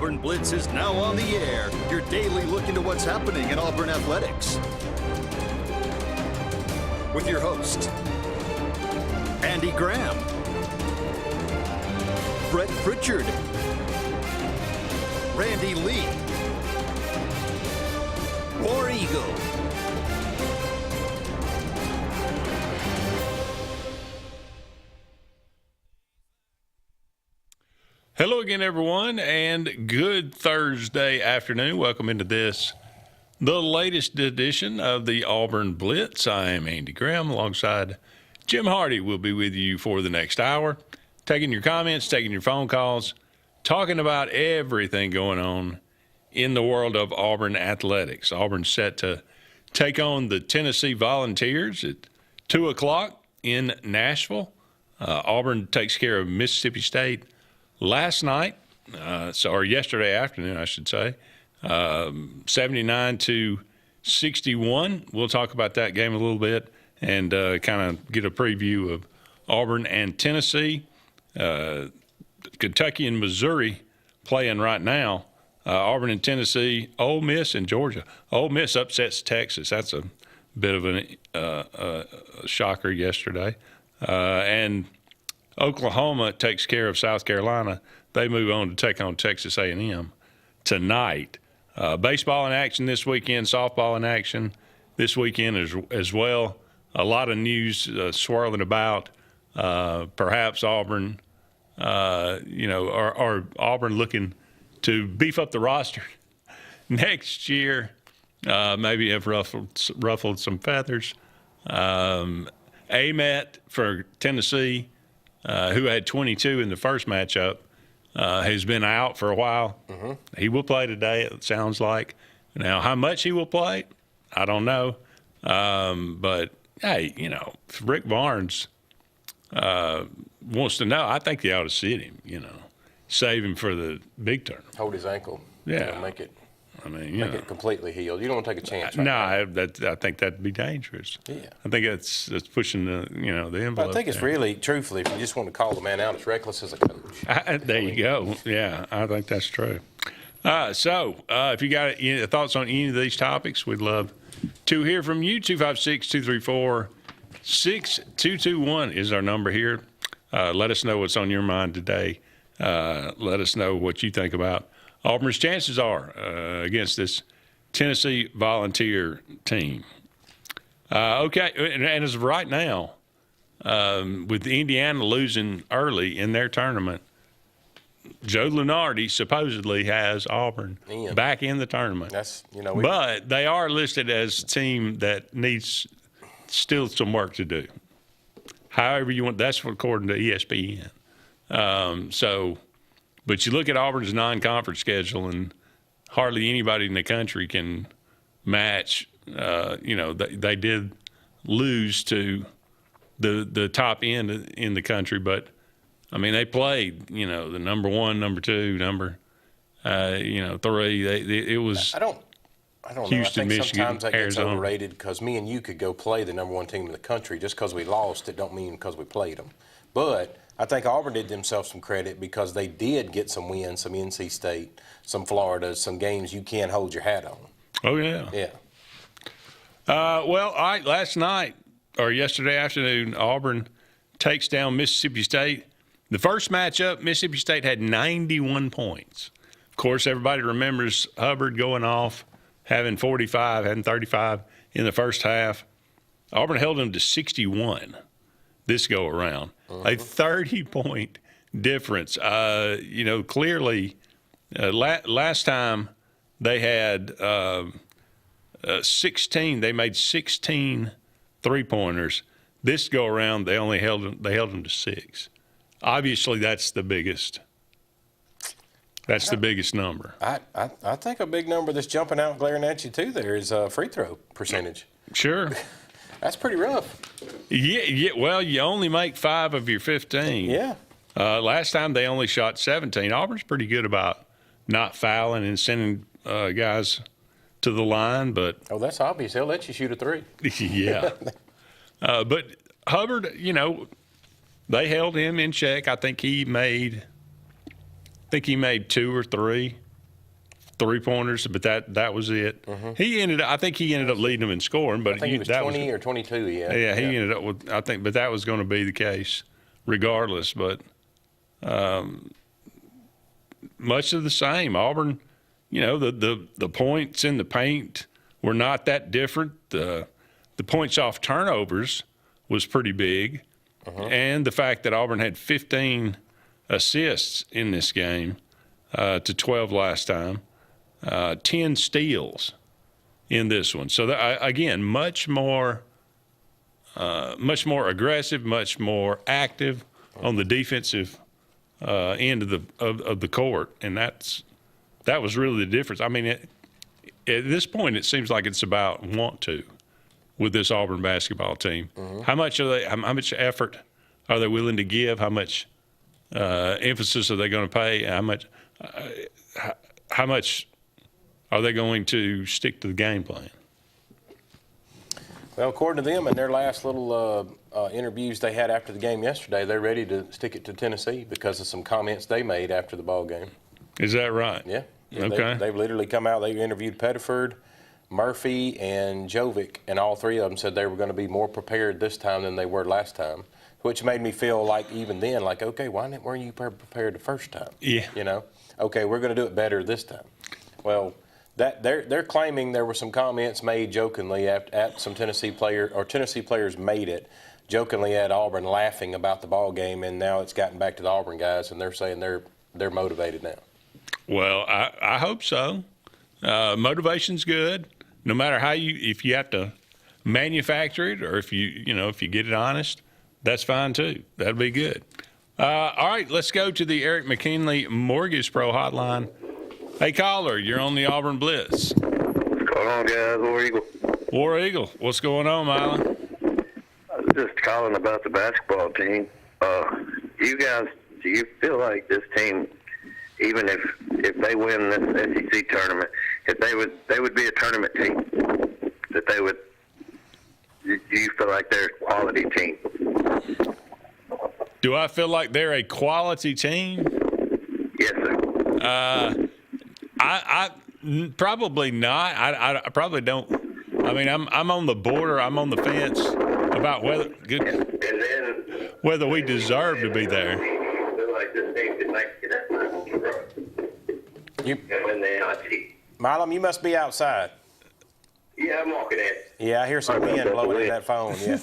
Auburn Blitz is now on the air, your daily look into what's happening in Auburn athletics. With your host, Andy Graham, Brett Pritchard, Randy Lee, War Eagle. Hello again, everyone, and good Thursday afternoon. Welcome into this, the latest edition of the Auburn Blitz. I am Andy Graham alongside Jim Hardy. We'll be with you for the next hour, taking your comments, taking your phone calls, talking about everything going on in the world of Auburn athletics. Auburn's set to take on the Tennessee Volunteers at 2 o'clock in Nashville. Auburn takes care of Mississippi State last night, or yesterday afternoon, I should say, 79-61. We'll talk about that game a little bit and kind of get a preview of Auburn and Tennessee. Kentucky and Missouri playing right now. Auburn and Tennessee, Ole Miss and Georgia. Ole Miss upsets Texas. That's a bit of a shocker yesterday. And Oklahoma takes care of South Carolina. They move on to take on Texas A&M tonight. Baseball in action this weekend, softball in action this weekend as well. A lot of news swirling about perhaps Auburn, or Auburn looking to beef up the roster next year, maybe have ruffled some feathers. Amet for Tennessee, who had 22 in the first matchup, has been out for a while. Mm-hmm. He will play today, it sounds like. Now, how much he will play, I don't know. But, hey, if Rick Barnes wants to know, I think they ought to sit him, save him for the big tournament. Hold his ankle. Yeah. Make it. Make it completely healed. You don't want to take a chance. I think that'd be dangerous. Yeah. I think that's pushing the envelope. I think it's really, truthfully, if you just want to call the man out, it's reckless as a coach. There you go. Yeah, I think that's true. So if you got any thoughts on any of these topics, we'd love to hear from you. 256-234-6221 is our number here. Let us know what's on your mind today. Let us know what you think about Auburn's chances are against this Tennessee Volunteer team. Okay, and as of right now, with Indiana losing early in their tournament, Joe Lunardi supposedly has Auburn back in the tournament. But they are listed as a team that needs still some work to do. However you want, that's according to ESPN. But you look at Auburn's non-conference schedule, and hardly anybody in the country can match. They did lose to the top end in the country, but I mean they played. The number 1, number 2, number 3. It was. I don't Houston, know. I think Michigan, sometimes that gets Arizona. overrated because me and you could go play the number 1 team in the country just because we lost. It don't mean because we played them, but I think Auburn did themselves some credit because they did get some wins, some NC State, some Florida, some games you can't hold your hat on. Oh, yeah. Yeah. Last night or yesterday afternoon, Auburn takes down Mississippi State. The first matchup, Mississippi State had 91 points. Of course, everybody remembers Hubbard going off, having 45, having 35 in the first half. Auburn held them to 61 this go around. A 30-point difference. Clearly, last time they had 16. They made 16 three-pointers. This go around, they held them to 6. Obviously, that's the biggest. That's the biggest number. I think a big number that's jumping out and glaring at you too there is free throw percentage. Sure. That's pretty rough. Yeah. Well, you only make 5 of your 15. Yeah. Last time they only shot 17. Auburn's pretty good about not fouling and sending guys to the line, but that's obvious. They'll let you shoot a 3. Yeah. But Hubbard, they held him in check. I think he made 2 or 3 3-pointers, but that was it. I think he ended up leading them in scoring, but I think he was 20 or 22. Yeah, he ended up with, I think, but that was going to be the case regardless. But much of the same. Auburn, the points in the paint were not that different. The points off turnovers was pretty big, and the fact that Auburn had 15 assists in this game to 12 last time, 10 steals in this one. So again, much more aggressive, much more active on the defensive end of the court, and that was really the difference. I mean, at this point, it seems like it's about want to with this Auburn basketball team. How much effort are they willing to give? How much emphasis are they going to pay? How much are they going to stick to the game plan? Well, according to them, in their last little interviews they had after the game yesterday, they're ready to stick it to Tennessee because of some comments they made after the ball game. Is that right? Yeah. Okay. They've literally come out. They interviewed Pettiford, Murphy, and Jovic, and all three of them said they were going to be more prepared this time than they were last time, which made me feel like even then, like, okay, why weren't you prepared the first time? Yeah. Okay, we're going to do it better this time. Well, that they're claiming there were some comments made jokingly at some Tennessee players made it jokingly at Auburn, laughing about the ball game, and now it's gotten back to the Auburn guys, and they're saying they're motivated now. Well, I hope so. Motivation's good, no matter if you have to manufacture it or if you get it honest, that's fine too. That'll be good. All right, let's go to the Eric McKinley Mortgage Pro Hotline. Hey, caller, you're on the Auburn Blitz. What's going on, guys? War Eagle. War Eagle, what's going on, Mylon? I was just calling about the basketball team. You guys, do you feel like this team, even if they win this SEC tournament, if they would be a tournament team, that they would? Do you feel like they're a quality team? Do I feel like they're a quality team? Yes, sir. I probably not. I probably don't. I mean, I'm on the border. I'm on the fence about whether we deserve to be there. I feel like this team could make it that much and win the NIT. Milam, you must be outside. Yeah, I'm walking in. Yeah, I hear some wind blowing in that phone. Yeah.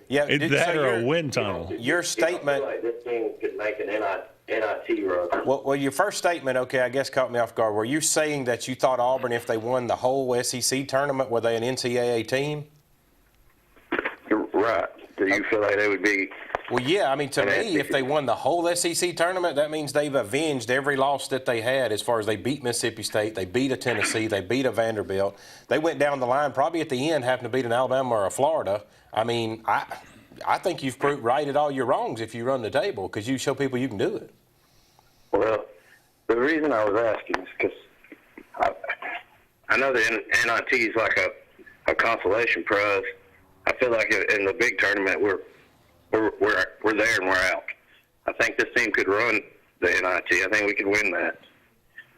Yeah. It's that or a wind tunnel. Your statement. I feel like this team could make an NIT run. Well, your first statement, okay, I guess caught me off guard. Were you saying that you thought Auburn, if they won the whole SEC tournament, were they an NCAA team? Right. Do you feel like they would be? Well, yeah. I mean, to me, if they won the whole SEC tournament, that means they've avenged every loss that they had as far as they beat Mississippi State, they beat a Tennessee, they beat a Vanderbilt. They went down the line, probably at the end, having to beat an Alabama or a Florida. I mean, I think you've righted all your wrongs if you run the table because you show people you can do it. Well, the reason I was asking is because I know the NIT is like a consolation prize. I feel like in the big tournament we're there and we're out. I think this team could run the NIT. I think we could win that.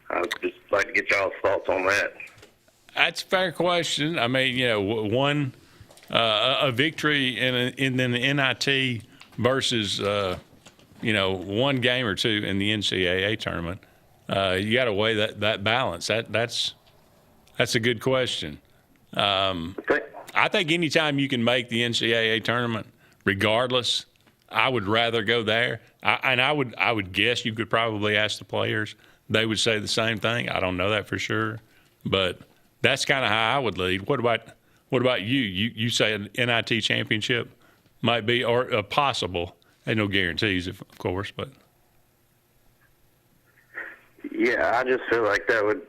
I'd just like to get y'all's thoughts on that. That's a fair question. I mean, one a victory in the NIT versus one game or two in the NCAA tournament. You got to weigh that balance. That's a good question. I think anytime you can make the NCAA tournament, regardless, I would rather go there. I would guess you could probably ask the players. They would say the same thing. I don't know that for sure, but that's kind of how I would lead. What about you? You say an NIT championship might be or possible. There's no guarantees, of course, but yeah, I just feel like that would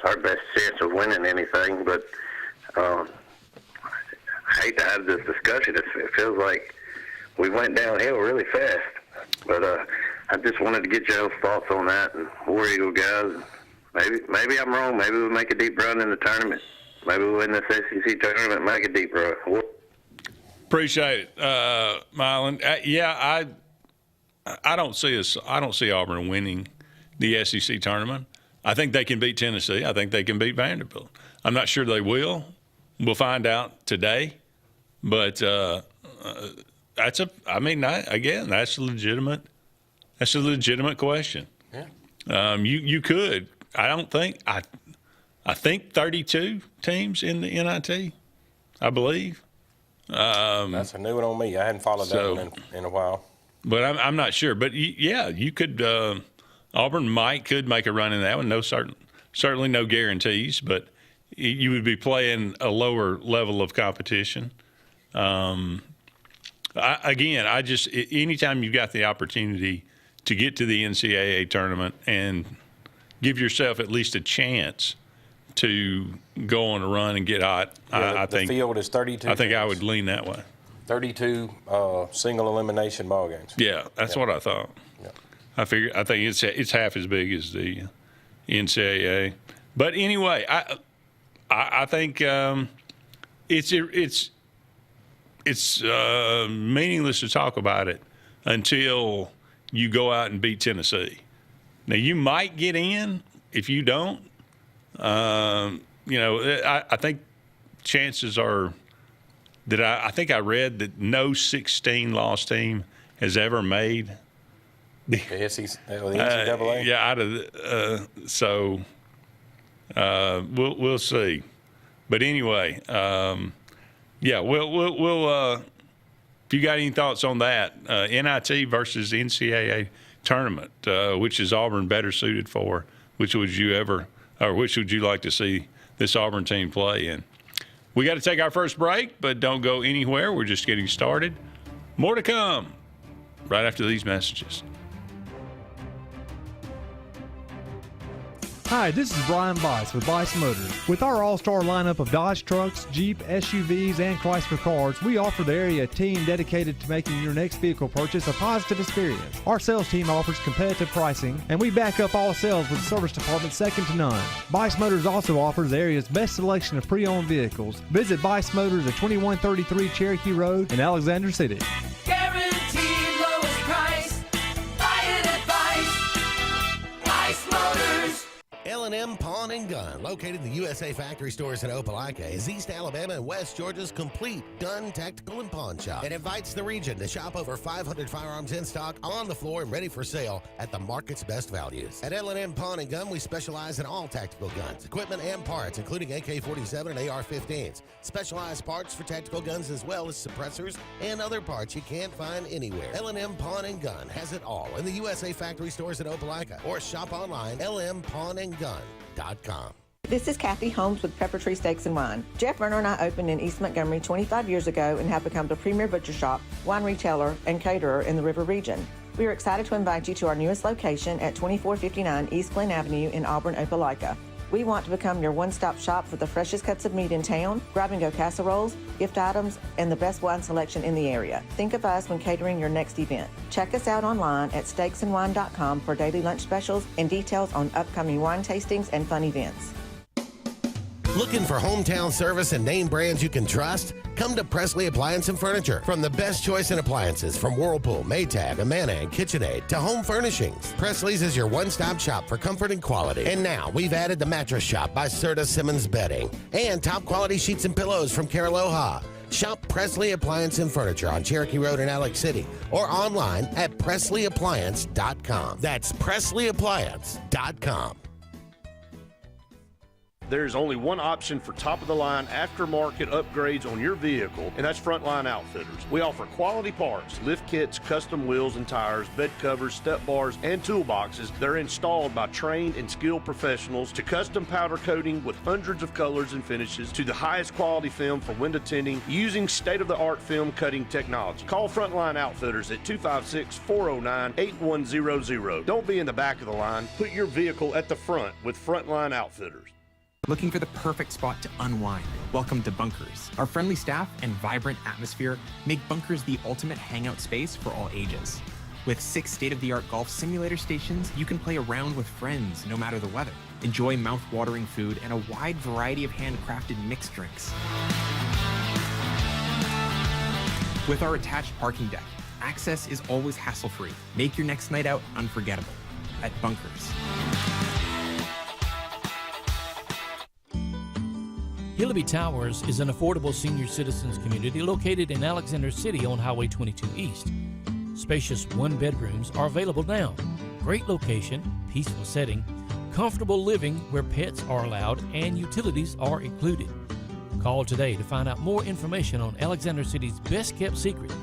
our best chance of winning anything. But I hate to have this discussion. It feels like we went downhill really fast. But I just wanted to get y'all's thoughts on that. And War Eagle guys, maybe I'm wrong. Maybe we'll make a deep run in the tournament. Maybe we'll win this SEC tournament and make a deep run. Appreciate it, Mylon. I don't see Auburn winning the SEC tournament. I think they can beat Tennessee. I think they can beat Vanderbilt. I'm not sure they will. We'll find out today. But that's a legitimate question. Yeah. You could. I think 32 teams in the NIT, I believe. That's a new one on me. I hadn't followed that one in a while. But I'm not sure. But you could. Auburn could make a run in that one. No certainly no guarantees, but you would be playing a lower level of competition. Anytime you've got the opportunity to get to the NCAA tournament and give yourself at least a chance to go on a run and get hot, I think the field is 32. I think teams. I would lean that way. 32 single elimination ball games. Yeah, that's what I thought. Yeah. I think it's half as big as the NCAA. But anyway, I think it's meaningless to talk about it until you go out and beat Tennessee. Now you might get in if you don't. I think chances are that I think I read that no 16-loss team has ever made the NCAA. Yeah, out of we'll see. But anyway, we'll if you got any thoughts on that, NIT versus NCAA tournament, which is Auburn better suited for? Which would you like to see this Auburn team play in? We got to take our first break, but don't go anywhere. We're just getting started. More to come right after these messages. Hi, this is Brian Bice with Bice Motors. With our all-star lineup of Dodge trucks, Jeep, SUVs, and Chrysler cars, we offer the area a team dedicated to making your next vehicle purchase a positive experience. Our sales team offers competitive pricing, and we back up all sales with a service department second to none. Bice Motors also offers the area's best selection of pre-owned vehicles. Visit Bice Motors at 2133 Cherokee Road in Alexander City. Guaranteed lowest price. Buy it at Bice Motors. L&M Pawn and Gun, located in the USA Factory Stores in Opelika, is East Alabama and West Georgia's complete gun, tactical, and pawn shop. It invites the region to shop over 500 firearms in stock, on the floor, and ready for sale at the market's best values. At L&M Pawn and Gun, we specialize in all tactical guns, equipment, and parts, including AK-47 and AR-15s. Specialized parts for tactical guns as well as suppressors and other parts you can't find anywhere. L&M Pawn and Gun has it all in the USA Factory Stores in Opelika, or shop online, lmpawnandgun.com. This is Kathy Holmes with Pepper Tree Steaks and Wine. Jeff Verner and I opened in East Montgomery 25 years ago and have become the premier butcher shop, wine retailer, and caterer in the River region. We are excited to invite you to our newest location at 2459 East Glen Avenue in Auburn, Opelika. We want to become your one-stop shop for the freshest cuts of meat in town, grab-and-go casseroles, gift items, and the best wine selection in the area. Think of us when catering your next event. Check us out online at steaksandwine.com for daily lunch specials and details on upcoming wine tastings and fun events. Looking for hometown service and name brands you can trust? Come to Presley Appliance and Furniture. From the best choice in appliances from Whirlpool, Maytag, Amana, and KitchenAid to home furnishings, Presley's is your one-stop shop for comfort and quality. And now we've added the Mattress Shop by Serta Simmons Bedding and top quality sheets and pillows from Caraloha. Shop Presley Appliance and Furniture on Cherokee Road in Alex City or online at PresleyAppliance.com. That's PresleyAppliance.com. There's only one option for top-of-the-line aftermarket upgrades on your vehicle, and that's Frontline Outfitters. We offer quality parts, lift kits, custom wheels and tires, bed covers, step bars, and toolboxes that are installed by trained and skilled professionals, to custom powder coating with hundreds of colors and finishes, to the highest quality film for window tinting using state-of-the-art film cutting technology. Call Frontline Outfitters at 256-409-8100. Don't be in the back of the line. Put your vehicle at the front with Frontline Outfitters. Looking for the perfect spot to unwind? Welcome to Bunkers. Our friendly staff and vibrant atmosphere make Bunkers the ultimate hangout space for all ages. With 6 state-of-the-art golf simulator stations, you can play around with friends no matter the weather. Enjoy mouth-watering food and a wide variety of handcrafted mixed drinks. With our attached parking deck, access is always hassle-free. Make your next night out unforgettable at Bunkers. Hillaby Towers is an affordable senior citizens community located in Alexander City on Highway 22 East. Spacious one-bedrooms are available now. Great location, peaceful setting, comfortable living where pets are allowed and utilities are included. Call today to find out more information on Alexander City's best-kept secret,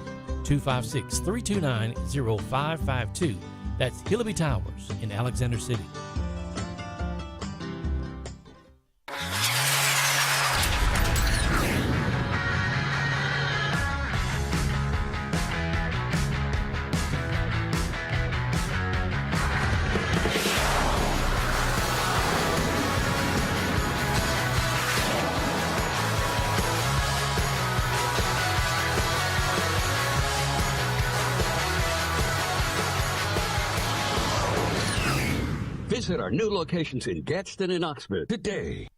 256-329-0552. That's Hillaby Towers in Alexander City. Visit our new locations in Gadsden and Oxford today.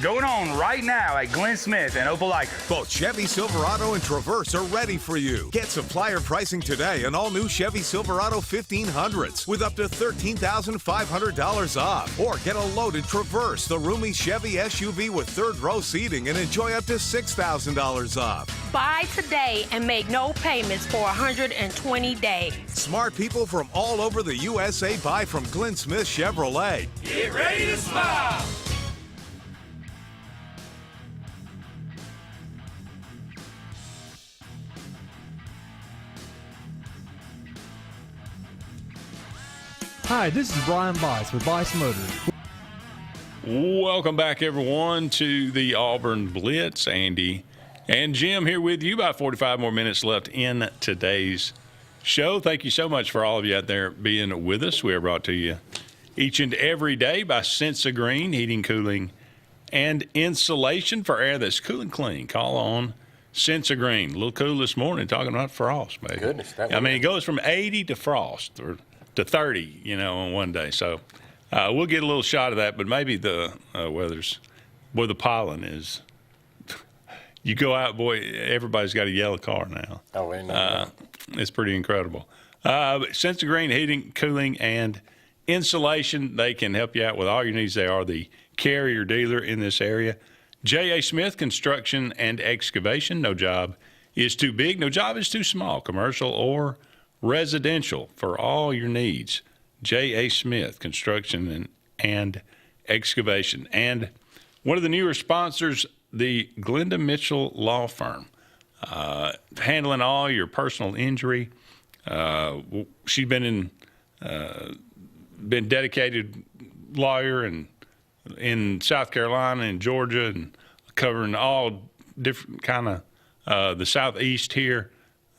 Going on right now at Glenn Smith and Opelika. Both Chevy Silverado and Traverse are ready for you. Get supplier pricing today on all new Chevy Silverado 1500s with up to $13,500 off. Or get a loaded Traverse, the roomy Chevy SUV with third row seating, and enjoy up to $6,000 off. Buy today and make no payments for 120 days. Smart people from all over the USA buy from Glenn Smith Chevrolet. Get ready to smile. Hi, this is Brian Bice with Bice Motors. Welcome back, everyone, to the Auburn Blitz. Andy and Jim here with you. About 45 more minutes left in today's show. Thank you so much for all of you out there being with us. We are brought to you each and every day by Sense of Green, heating, cooling, and insulation for air that's cool and clean. Call on Sense of Green. A little cool this morning, talking about frost, baby. Goodness, I mean, it goes from 80 to frost, or to 30, on one day. So we'll get a little shot of that, but maybe the the pollen is. You go out, boy, everybody's got a yellow car now. Oh, ain't no. It's pretty incredible. Sense of Green Heating, Cooling, and Insulation, they can help you out with all your needs. They are the carrier dealer in this area. J.A. Smith Construction and Excavation. No job is too big. No job is too small, commercial or residential, for all your needs. J.A. Smith Construction and Excavation. And one of the newer sponsors, the Glenda Mitchell Law Firm, handling all your personal injury. She's been dedicated lawyer in South Carolina and Georgia, and covering all different kind of the Southeast here.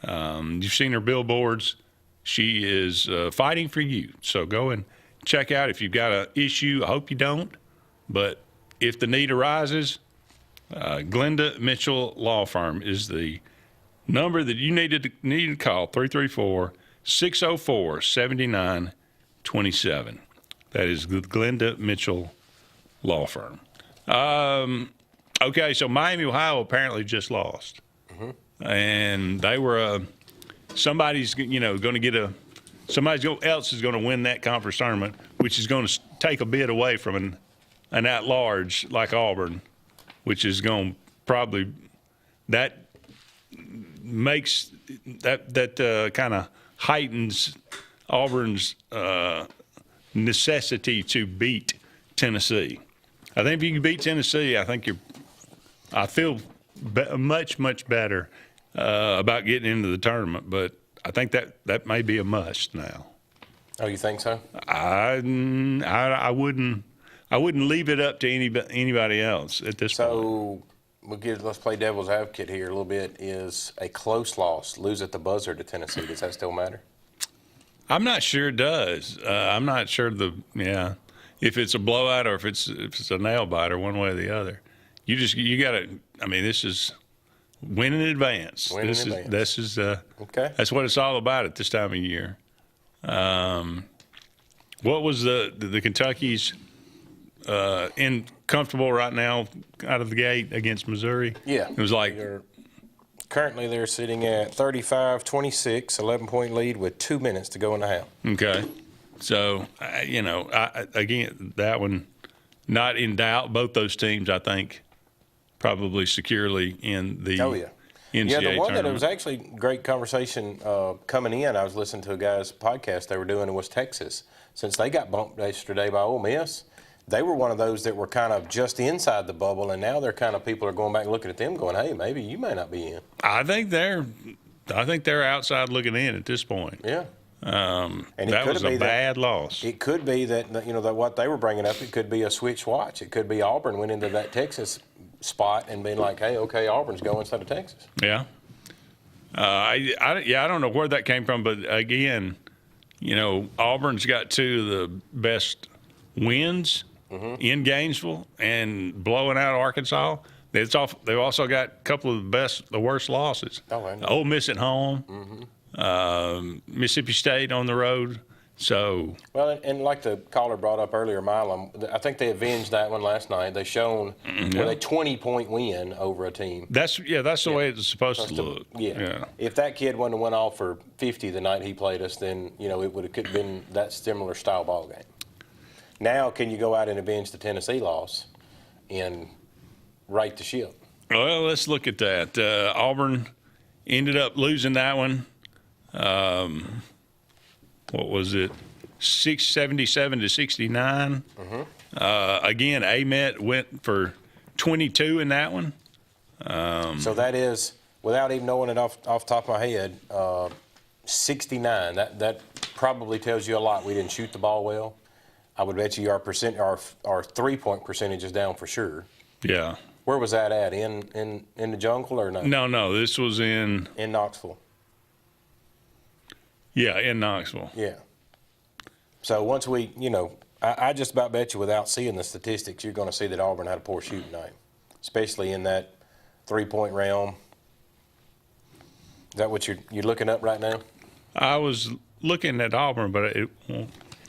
You've seen her billboards. She is fighting for you. So go and check out if you've got an issue. I hope you don't, but if the need arises, Glenda Mitchell Law Firm is the number that you need to call, 334-604-7927. That is the Glenda Mitchell Law Firm. Okay, so Miami, Ohio apparently just lost. And they were somebody's going to get somebody else is going to win that conference tournament, which is going to take a bit away from an at-large like Auburn, which is going to probably that makes that kind of heightens Auburn's necessity to beat Tennessee. I think if you can beat Tennessee, I feel much better about getting into the tournament, but I think that may be a must now. Oh, you think so? I wouldn't leave it up to anybody else at this point. So let's play devil's advocate here a little bit. Is a close loss, lose at the buzzer to Tennessee, does that still matter? I'm not sure it does. I'm not sure if it's a blowout or if it's a nail biter, one way or the other. You got to. I mean, this is win in advance. Okay. That's what it's all about at this time of year. What was the Kentucky's comfortable right now out of the gate against Missouri? Yeah, it was like currently they're sitting at 35-26, 11-point lead with 2 minutes to go in the half. Okay, so again, that one not in doubt. Both those teams, I think, probably securely in the NCAA the one tournament. That it was tournament. actually great conversation coming in. I was listening to a guy's podcast they were doing. It was Texas. Since they got bumped yesterday by Ole Miss, they were one of those that were kind of just inside the bubble, and now they're kind of people are going back and looking at them going, hey, maybe you may not be in. I think they're outside looking in at this point. Yeah. And that was a bad loss. It could be that, that what they were bringing up, it could be a switch watch. It could be Auburn went into that Texas spot and been like, hey, okay, Auburn's going instead of Texas. Yeah. I don't know where that came from, but again, Auburn's got two of the best wins in Gainesville and blowing out Arkansas. They've also got a couple of the worst losses. Oh, I know. Ole Miss at home, Mississippi State on the road. So well, and like the caller brought up earlier, Milam, I think they avenged that one last night. They shown with a 20-point win over a team. That's the way it's supposed to look. Yeah. If that kid wouldn't have went off for 50 the night he played us, then it would have been that similar style ball game. Now, can you go out and avenge the Tennessee loss and right the ship? Well, let's look at that. Auburn ended up losing that one. What was it? 677-69. Again, Amet went for 22 in that one. So that is, without even knowing it off the top of my head, 69. That probably tells you a lot. We didn't shoot the ball well. I would bet you our 3-point percentage is down for sure. Yeah. Where was that at? In the jungle or no? No. This was in Knoxville. Yeah, in Knoxville. Yeah. So once we, I just about bet you without seeing the statistics, you're going to see that Auburn had a poor shooting night, especially in that 3-point realm. Is that what you're looking up right now? I was looking at Auburn, but it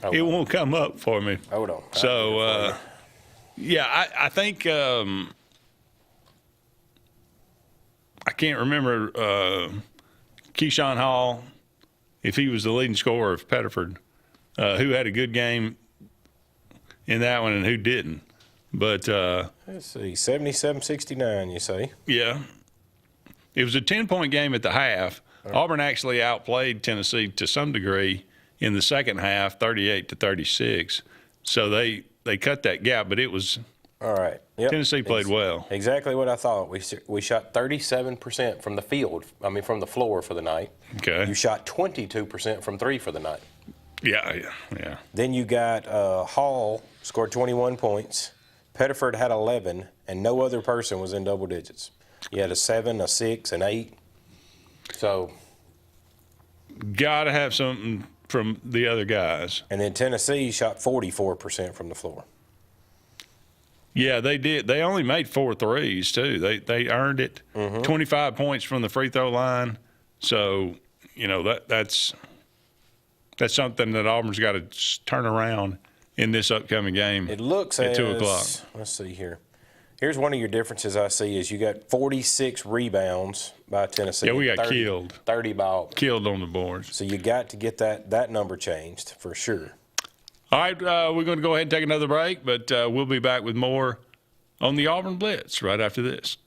won't come up for me. Hold on. So, I think I can't remember Keyshawn Hall, if he was the leading scorer of Pettiford, who had a good game in that one and who didn't. But let's see, 77-69, you say? Yeah. It was a 10-point game at the half. Auburn actually outplayed Tennessee to some degree in the second half, 38-36. So they cut that gap, but it was all right. Yep. Tennessee played well. Exactly what I thought. We shot 37% from the field, from the floor for the night. Okay. You shot 22% from three for the night. Yeah. Then you got Hall scored 21 points. Pettiford had 11, and no other person was in double digits. You had a 7, a 6, an 8. So got to have something from the other guys. And then Tennessee shot 44% from the floor. Yeah, they did. They only made 4 threes, too. They earned it. 25 points from the free throw line. So, that's something that Auburn's got to turn around in this upcoming game. It looks at 2 o'clock. Let's see here. Here's one of your differences I see is you got 46 rebounds by Tennessee. Yeah, we got killed. 30 by Auburn. Killed on the boards. So you got to get that number changed for sure. All right, we're going to go ahead and take another break, but we'll be back with more on the Auburn Blitz right after this.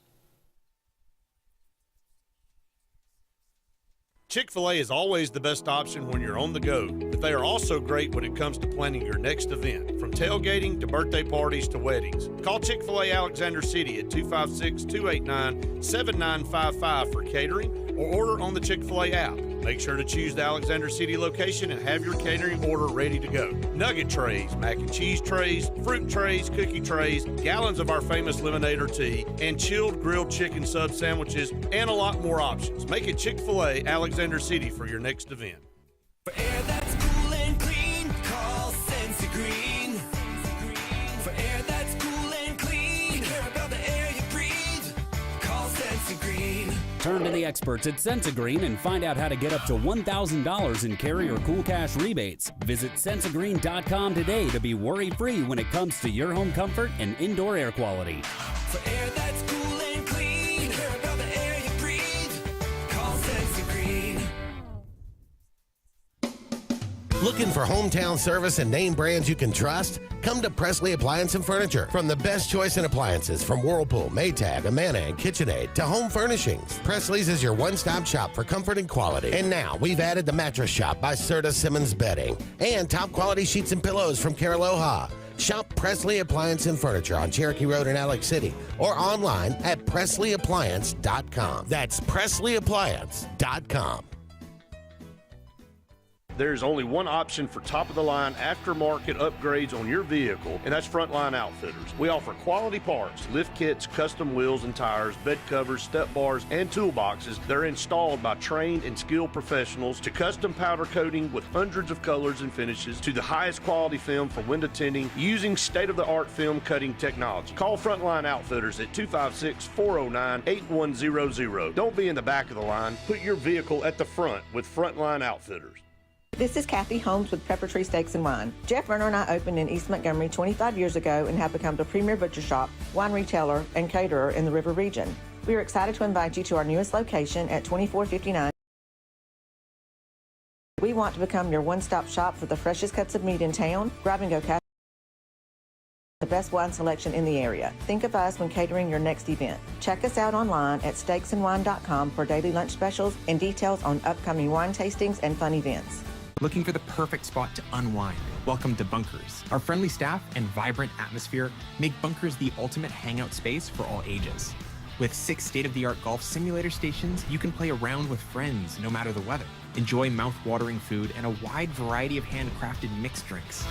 Chick-fil-A is always the best option when you're on the go, but they are also great when it comes to planning your next event, from tailgating to birthday parties to weddings. Call Chick-fil-A Alexander City at 256-289-7955 for catering or order on the Chick-fil-A app. Make sure to choose the Alexander City location and have your catering order ready to go. Nugget trays, mac and cheese trays, fruit trays, cookie trays, gallons of our famous lemonade or tea, and chilled grilled chicken sub sandwiches, and a lot more options. Make it Chick-fil-A Alexander City for your next event. For air that's cool and clean, call Sensi Green. For air that's cool and clean, care about the air you breathe, call Sensi Green. Turn to the experts at Sensigreen and find out how to get up to $1,000 in carrier cool cash rebates. Visit Sensigreen.com today to be worry-free when it comes to your home comfort and indoor air quality. For air that's cool and clean, care about the air you breathe, call Sensi Green. Looking for hometown service and name brands you can trust? Come to Presley Appliance and Furniture. From the best choice in appliances from Whirlpool, Maytag, Amana, and KitchenAid to home furnishings, Presley's is your one-stop shop for comfort and quality. And now we've added the Mattress Shop by Serta Simmons Bedding and top quality sheets and pillows from Caraloha. Shop Presley Appliance and Furniture on Cherokee Road in Alex City or online at PresleyAppliance.com. That's PresleyAppliance.com. There's only one option for top-of-the-line aftermarket upgrades on your vehicle, and that's Frontline Outfitters. We offer quality parts, lift kits, custom wheels and tires, bed covers, step bars, and toolboxes that are installed by trained and skilled professionals, to custom powder coating with hundreds of colors and finishes, to the highest quality film for window tinting using state-of-the-art film cutting technology. Call Frontline Outfitters at 256-409-8100. Don't be in the back of the line. Put your vehicle at the front with Frontline Outfitters. This is Kathy Holmes with Pepper Tree Steaks and Wine. Jeff Verner and I opened in East Montgomery 25 years ago and have become the premier butcher shop, wine retailer, and caterer in the River region. We are excited to invite you to our newest location at 2459. We want to become your one-stop shop for the freshest cuts of meat in town, grab-and-go cash, the best wine selection in the area. Think of us when catering your next event. Check us out online at steaksandwine.com for daily lunch specials and details on upcoming wine tastings and fun events. Looking for the perfect spot to unwind? Welcome to Bunkers. Our friendly staff and vibrant atmosphere make Bunkers the ultimate hangout space for all ages. With 6 state-of-the-art golf simulator stations, you can play around with friends no matter the weather. Enjoy mouth-watering food and a wide variety of handcrafted mixed drinks.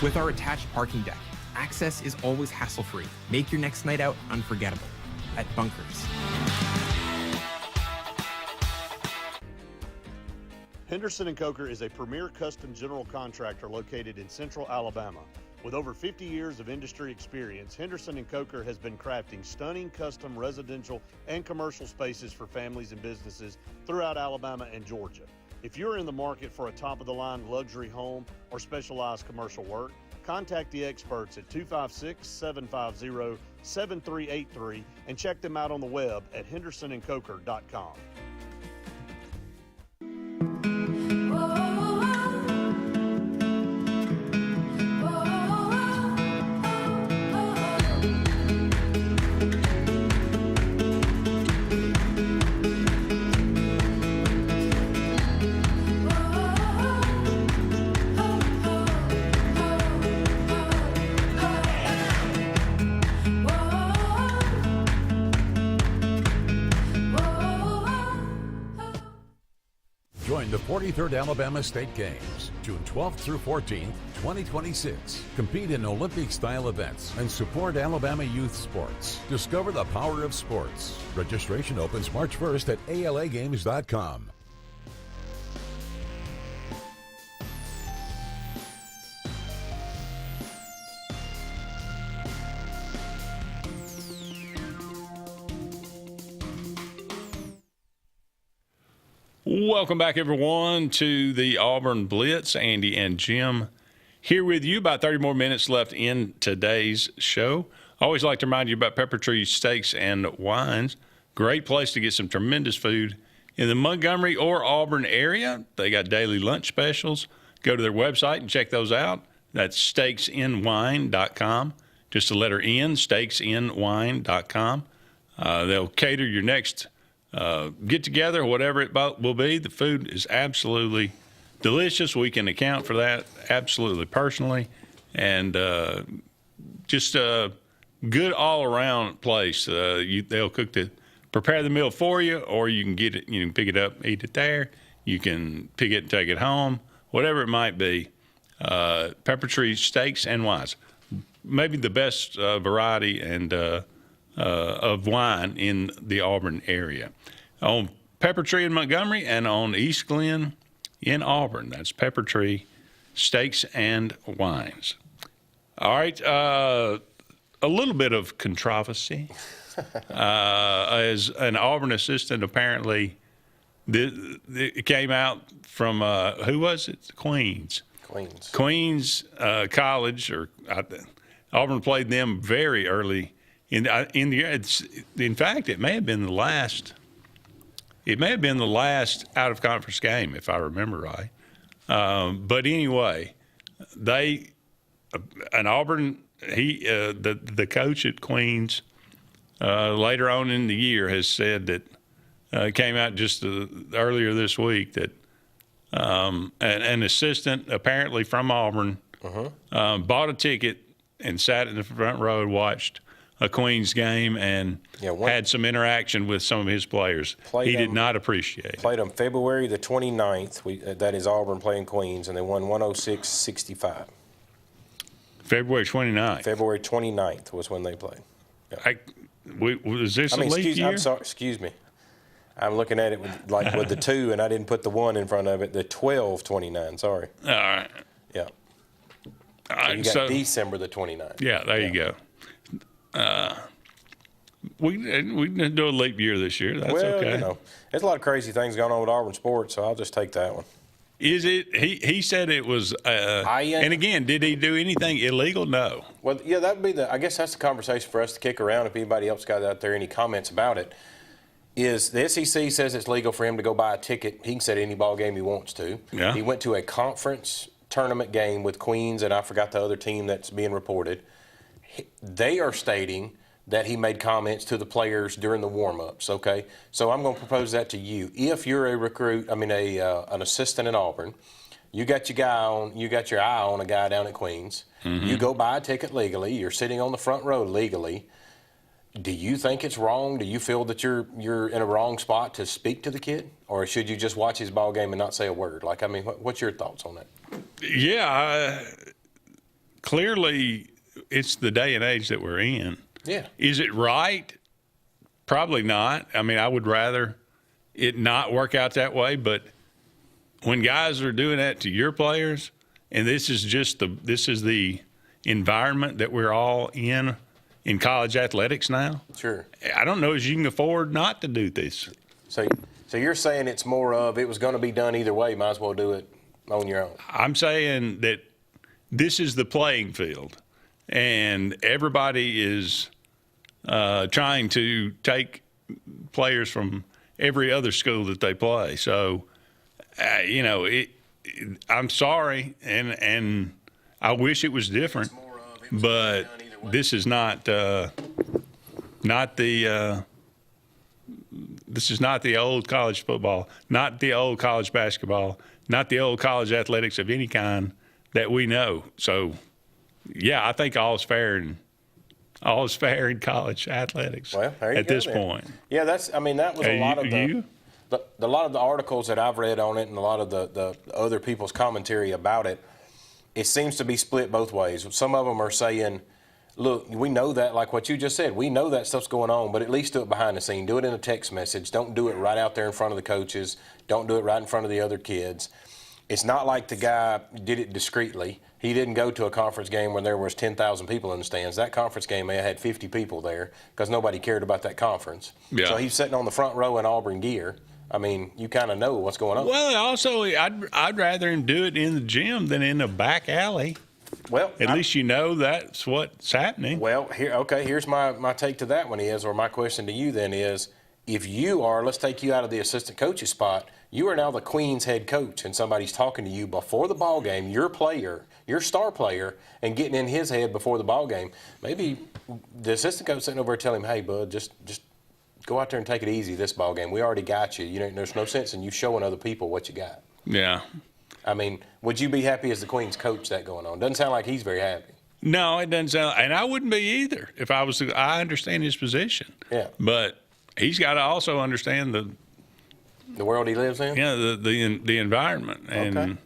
With our attached parking deck, access is always hassle-free. Make your next night out unforgettable at Bunkers. Henderson & Coker is a premier custom general contractor located in central Alabama. With over 50 years of industry experience, Henderson & Coker has been crafting stunning custom residential and commercial spaces for families and businesses throughout Alabama and Georgia. If you're in the market for a top-of-the-line luxury home or specialized commercial work, contact the experts at 256-750-7383 and check them out on the web at hendersonandcoker.com. Join the 43rd Alabama State Games, June 12th through 14th, 2026. Compete in Olympic-style events and support Alabama youth sports. Discover the power of sports. Registration opens March 1st at alagames.com. Welcome back, everyone, to the Auburn Blitz. Andy and Jim here with you. About 30 more minutes left in today's show. I always like to remind you about Pepper Tree Steaks and Wines. Great place to get some tremendous food in the Montgomery or Auburn area. They got daily lunch specials. Go to their website and check those out. That's steaksandwine.com. Just the letter N, steaksandwine.com. They'll cater your next get together, whatever it will be. The food is absolutely delicious. We can account for that absolutely personally, and just a good all-around place. They'll prepare the meal for you, or you can get it. You can pick it up, eat it there. You can pick it and take it home, whatever it might be. Pepper Tree Steaks and Wines, maybe the best variety and of wine in the Auburn area. On Pepper Tree in Montgomery and on East Glen in Auburn. That's Pepper Tree Steaks and Wines. All right, a little bit of controversy. As an Auburn assistant, apparently, it came out from, who was it? Queens College, or Auburn played them very early in the year. In fact, it may have been the last. It may have been the last out-of-conference game, if I remember right. But anyway, Auburn, the coach at Queens later on in the year has said that came out just earlier this week that an assistant apparently from Auburn bought a ticket and sat in the front row and watched a Queens game and had some interaction with some of his players. He did not appreciate it. Played them February the 29th. That is Auburn playing Queens, and they won 106-65. February 29th. February 29th was when they played. Yeah. Was this a leap year? I'm sorry, excuse me. I'm looking at it with the 2, and I didn't put the 1 in front of it. The 12-29, sorry. All right. Yeah. All right, so you got December the 29th. Yeah, there you go. We didn't do a leap year this year. That's okay. You know, there's a lot of crazy things going on with Auburn sports, so I'll just take that one. Is it? He said it was. And again, did he do anything illegal? No. Well, yeah, that would be I guess that's the conversation for us to kick around. If anybody else got out there any comments about it, is the SEC says it's legal for him to go buy a ticket. He can set any ball game he wants to. Yeah. He went to a conference tournament game with Queens, and I forgot the other team that's being reported. They are stating that he made comments to the players during the warm-ups, okay? So I'm going to propose that to you. If you're a recruit, an assistant at Auburn, you got your eye on a guy down at Queens, you go buy a ticket legally, you're sitting on the front row legally, do you think it's wrong? Do you feel that you're in a wrong spot to speak to the kid? Or should you just watch his ball game and not say a word? What's your thoughts on that? Yeah, clearly it's the day and age that we're in. Yeah. Is it right? Probably not. I mean, I would rather it not work out that way. But when guys are doing that to your players, and this is the environment that we're all in college athletics now. Sure. I don't know as you can afford not to do this. So you're saying it's more of it was going to be done either way. Might as well do it on your own. I'm saying that this is the playing field, and everybody is trying to take players from every other school that they play. So, I'm sorry, and I wish it was different, but this is not the old college football, not the old college basketball, not the old college athletics of any kind that we know. So, yeah, I think all's fair in college athletics at this point. Yeah, that was a lot of the articles that I've read on it and a lot of the other people's commentary about it. It seems to be split both ways. Some of them are saying, look, we know that, like what you just said, we know that stuff's going on, but at least do it behind the scene. Do it in a text message. Don't do it right out there in front of the coaches. Don't do it right in front of the other kids. It's not like the guy did it discreetly. He didn't go to a conference game when there was 10,000 people in the stands. That conference game may have had 50 people there because nobody cared about that conference. Yeah. So he's sitting on the front row in Auburn gear. I mean, you kind of know what's going on. Well, also, I'd rather him do it in the gym than in a back alley. Well, at least you know that's what's happening. Well, here's my take to that one or my question to you then is, if you are, let's take you out of the assistant coach's spot, you are now the Queens head coach and somebody's talking to you before the ball game, your player, your star player, and getting in his head before the ball game. Maybe the assistant coach sitting over there telling him, hey, bud, just go out there and take it easy this ball game. We already got you. There's no sense in you showing other people what you got. Yeah. I mean, would you be happy as the Queens coach that going on? Doesn't sound like he's very happy. No, it doesn't sound, and I wouldn't be either if I was. I understand his position. Yeah. But he's got to also understand the world he lives in. Yeah, the environment and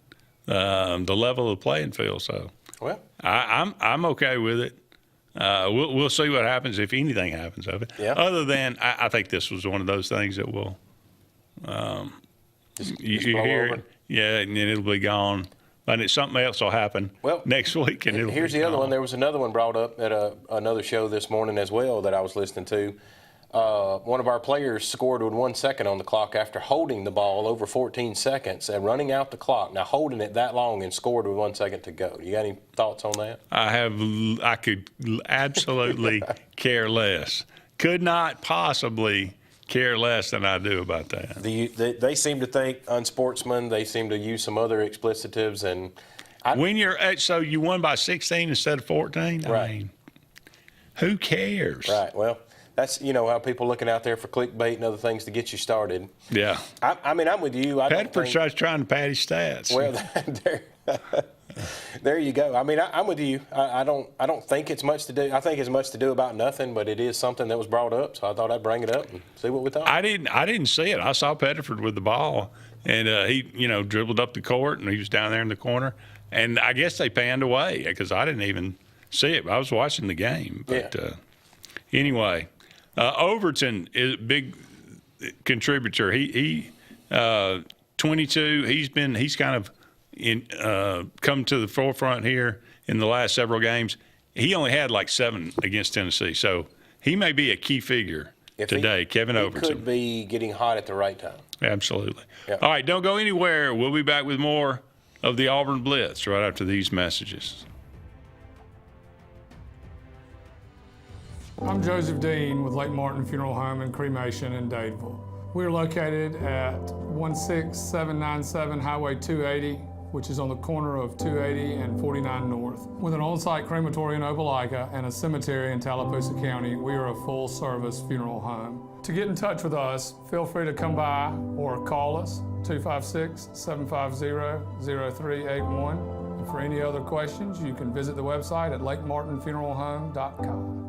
the level of the playing field. So, well, I'm okay with it. We'll see what happens if anything happens of it. Yeah. Other than I think this was one of those things that will you hear it, yeah, and then it'll be gone. But something else will happen next week, and here's the other one. There was another one brought up at another show this morning as well that I was listening to. One of our players scored with 1 second on the clock after holding the ball over 14 seconds and running out the clock. Now, holding it that long and scored with 1 second to go. You got any thoughts on that? I could absolutely care less. Could not possibly care less than I do about that. They seem to think unsportsman. They seem to use some other explicitives. And when you're so you won by 16 instead of 14. Right. I mean, who cares? Right. Well, that's how people looking out there for clickbait and other things to get you started. Yeah. I mean, I'm with you. Pettiford starts trying to pad his stats. Well, there you go. I mean, I'm with you. I don't think it's much to do. I think it's much to do about nothing, but it is something that was brought up, so I thought I'd bring it up and see what we thought. I didn't see it. I saw Pettiford with the ball, and he dribbled up the court, and he was down there in the corner, and I guess they panned away because I didn't even see it. I was watching the game, but anyway, Overton is a big contributor. He 22. He's kind of come to the forefront here in the last several games. He only had like 7 against Tennessee, so he may be a key figure today. Kevin Overton could be getting hot at the right time. Absolutely. Yeah. All right, don't go anywhere. We'll be back with more of the Auburn Blitz right after these messages. I'm Joseph Dean with Lake Martin Funeral Home and Cremation in Dadeville. We're located at 16797 Highway 280, which is on the corner of 280 and 49 North. With an on-site crematory in Opelika and a cemetery in Tallapoosa County, we are a full-service funeral home. To get in touch with us, feel free to come by or call us, 256-750-0381. And for any other questions, you can visit the website at lakemartinfuneralhome.com.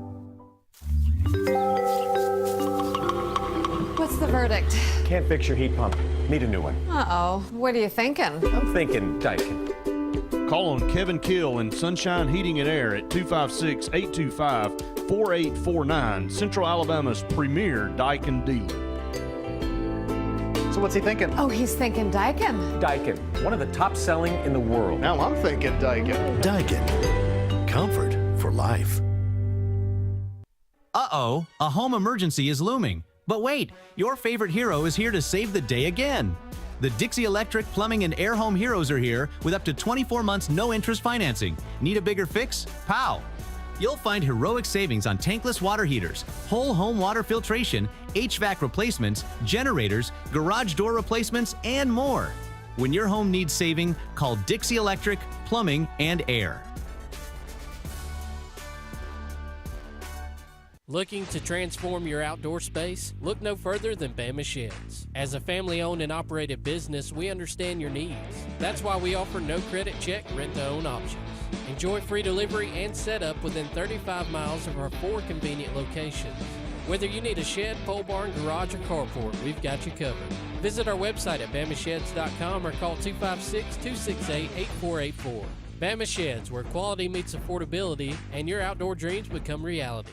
What's the verdict? Can't fix your heat pump. Need a new one. Uh-oh. What are you thinking? I'm thinking Daikin. Call on Kevin Kill and Sunshine Heating and Air at 256-825-4849, Central Alabama's premier Daikin dealer. So what's he thinking? Oh, he's thinking Daikin. Daikin, one of the top selling in the world. Now I'm thinking Daikin. Daikin. Comfort for life. Uh-oh, a home emergency is looming. But wait, your favorite hero is here to save the day again. The Dixie Electric Plumbing and Air Home Heroes are here with up to 24 months no-interest financing. Need a bigger fix? Pow! You'll find heroic savings on tankless water heaters, whole home water filtration, HVAC replacements, generators, garage door replacements, and more. When your home needs saving, call Dixie Electric Plumbing and Air. Looking to transform your outdoor space? Look no further than Bama Sheds. As a family-owned and operated business, we understand your needs. That's why we offer no credit check rent-to-own options. Enjoy free delivery and setup within 35 miles of our 4 convenient locations. Whether you need a shed, pole barn, garage, or carport, we've got you covered. Visit our website at bamasheds.com or call 256-268-8484. Bama Sheds, where quality meets affordability and your outdoor dreams become reality.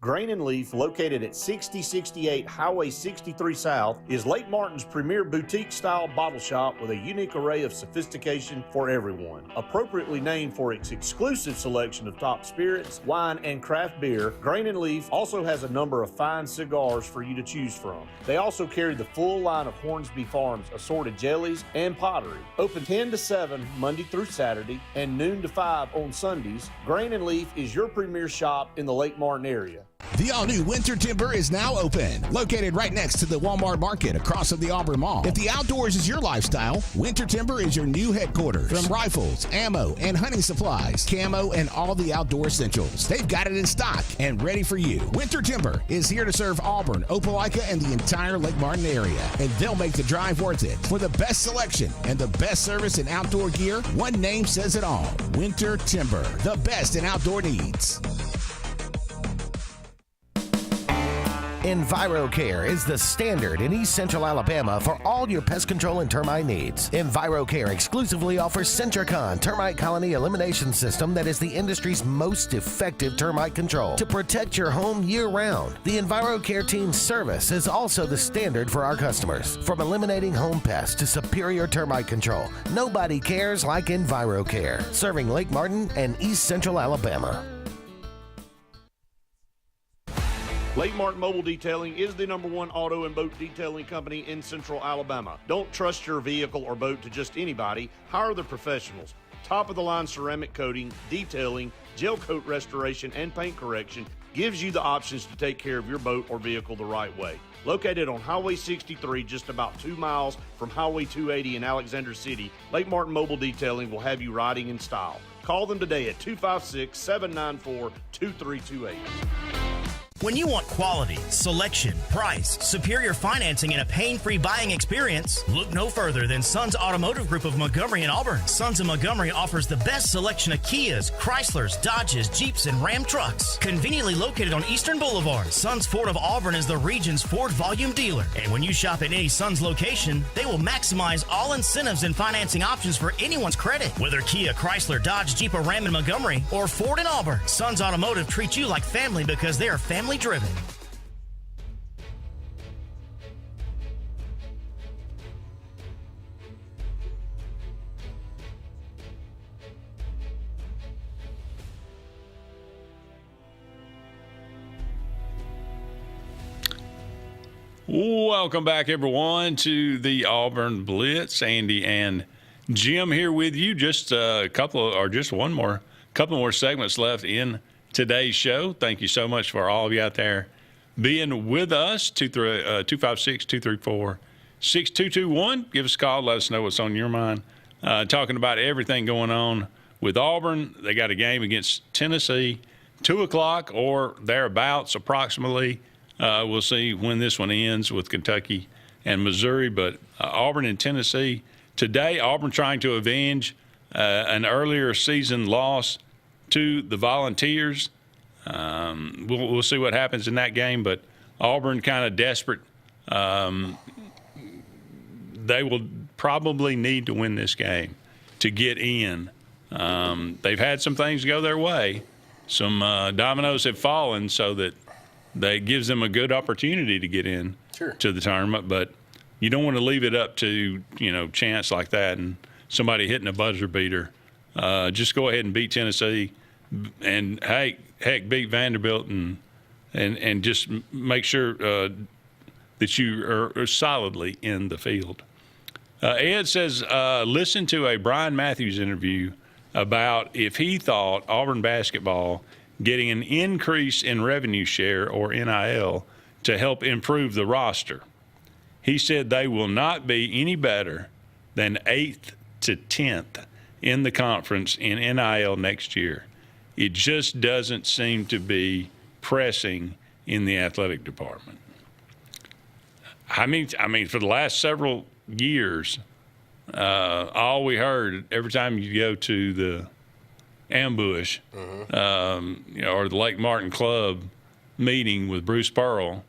Grain and Leaf, located at 6068 Highway 63 South, is Lake Martin's premier boutique-style bottle shop with a unique array of sophistication for everyone. Appropriately named for its exclusive selection of top spirits, wine, and craft beer, Grain and Leaf also has a number of fine cigars for you to choose from. They also carry the full line of Hornsby Farms assorted jellies and pottery. Open 10 to 7 Monday through Saturday and noon to 5 on Sundays, Grain and Leaf is your premier shop in the Lake Martin area. The all-new Winter Timber is now open, located right next to the Walmart Market across from the Auburn Mall. If the outdoors is your lifestyle, Winter Timber is your new headquarters. From rifles, ammo, and hunting supplies, camo, and all the outdoor essentials, they've got it in stock and ready for you. Winter Timber is here to serve Auburn, Opelika, and the entire Lake Martin area, and they'll make the drive worth it. For the best selection and the best service in outdoor gear, one name says it all: Winter Timber, the best in outdoor needs. EnviroCare is the standard in East Central Alabama for all your pest control and termite needs. EnviroCare exclusively offers Centricon termite colony elimination system that is the industry's most effective termite control to protect your home year-round. The EnviroCare team's service is also the standard for our customers. From eliminating home pests to superior termite control, nobody cares like EnviroCare, serving Lake Martin and East Central Alabama. Lake Martin Mobile Detailing is the #1 auto and boat detailing company in Central Alabama. Don't trust your vehicle or boat to just anybody. Hire the professionals. Top-of-the-line ceramic coating, detailing, gel coat restoration, and paint correction gives you the options to take care of your boat or vehicle the right way. Located on Highway 63, just about 2 miles from Highway 280 in Alexander City, Lake Martin Mobile Detailing will have you riding in style. Call them today at 256-794-2328. When you want quality, selection, price, superior financing, and a pain-free buying experience, look no further than Sons Automotive Group of Montgomery and Auburn. Sons of Montgomery offers the best selection of Kias, Chryslers, Dodges, Jeeps, and Ram trucks. Conveniently located on Eastern Boulevard, Sons Ford of Auburn is the region's Ford volume dealer. And when you shop at any Sons location, they will maximize all incentives and financing options for anyone's credit. Whether Kia, Chrysler, Dodge, Jeep, or Ram in Montgomery, or Ford in Auburn, Sons Automotive treats you like family because they are family driven. Welcome back, everyone, to the Auburn Blitz. Andy and Jim here with you. Just a couple more segments left in today's show. Thank you so much for all of you out there being with us. 256-234-6221. Give us a call. Let us know what's on your mind. Talking about everything going on with Auburn. They got a game against Tennessee, 2 o'clock or thereabouts approximately. We'll see when this one ends with Kentucky and Missouri. But Auburn and Tennessee today. Auburn trying to avenge an earlier season loss to the Volunteers. We'll see what happens in that game, but Auburn kind of desperate. They will probably need to win this game to get in. They've had some things go their way. Some dominoes have fallen so that gives them a good opportunity to get in to the tournament, but you don't want to leave it up to, chance like that and somebody hitting a buzzer beater. Just go ahead and beat Tennessee and, heck, beat Vanderbilt and just make sure that you are solidly in the field. Ed says, listen to a Brian Matthews interview about if he thought Auburn basketball getting an increase in revenue share or NIL to help improve the roster. He said they will not be any better than 8th to 10th in the conference in NIL next year. It just doesn't seem to be pressing in the athletic department. I mean, for the last several years, all we heard every time you go to the ambush, or the Lake Martin Club meeting with Bruce Pearl,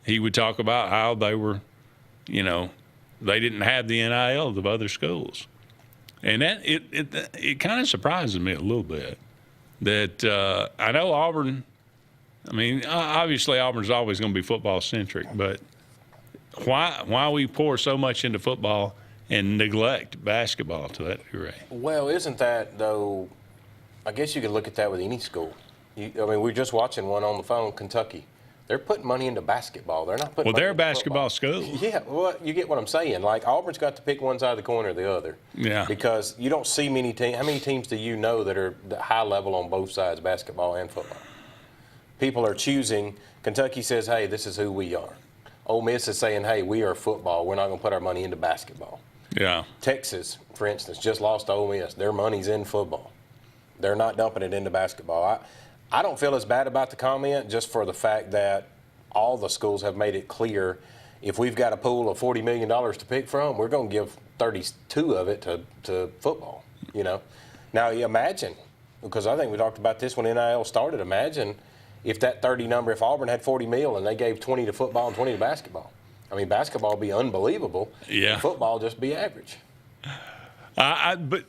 he would talk about how they were, they didn't have the NIL of other schools. And that it kind of surprises me a little bit that I know Auburn, obviously Auburn's always going to be football centric, but why we pour so much into football and neglect basketball to that degree? Well, isn't that, though, I guess you could look at that with any school. We're just watching one on the phone, Kentucky. They're putting money into basketball. They're not putting money they're a into basketball football. school. Yeah, well, you get what I'm saying. Like, Auburn's got to pick one side of the coin or the other. Yeah. Because you don't see many teams. How many teams do you know that are high level on both sides, basketball and football? People are choosing. Kentucky says, hey, this is who we are. Ole Miss is saying, hey, we are football. We're not going to put our money into basketball. Yeah. Texas, for instance, just lost to Ole Miss. Their money's in football. They're not dumping it into basketball. I don't feel as bad about the comment just for the fact that all the schools have made it clear if we've got a pool of $40 million to pick from, we're going to give 32 of it to football, Now, you imagine, because I think we talked about this when NIL started, imagine if that 30 number, if Auburn had 40 mil and they gave 20 to football and 20 to basketball. Basketball would be unbelievable. Yeah. Football just be average. But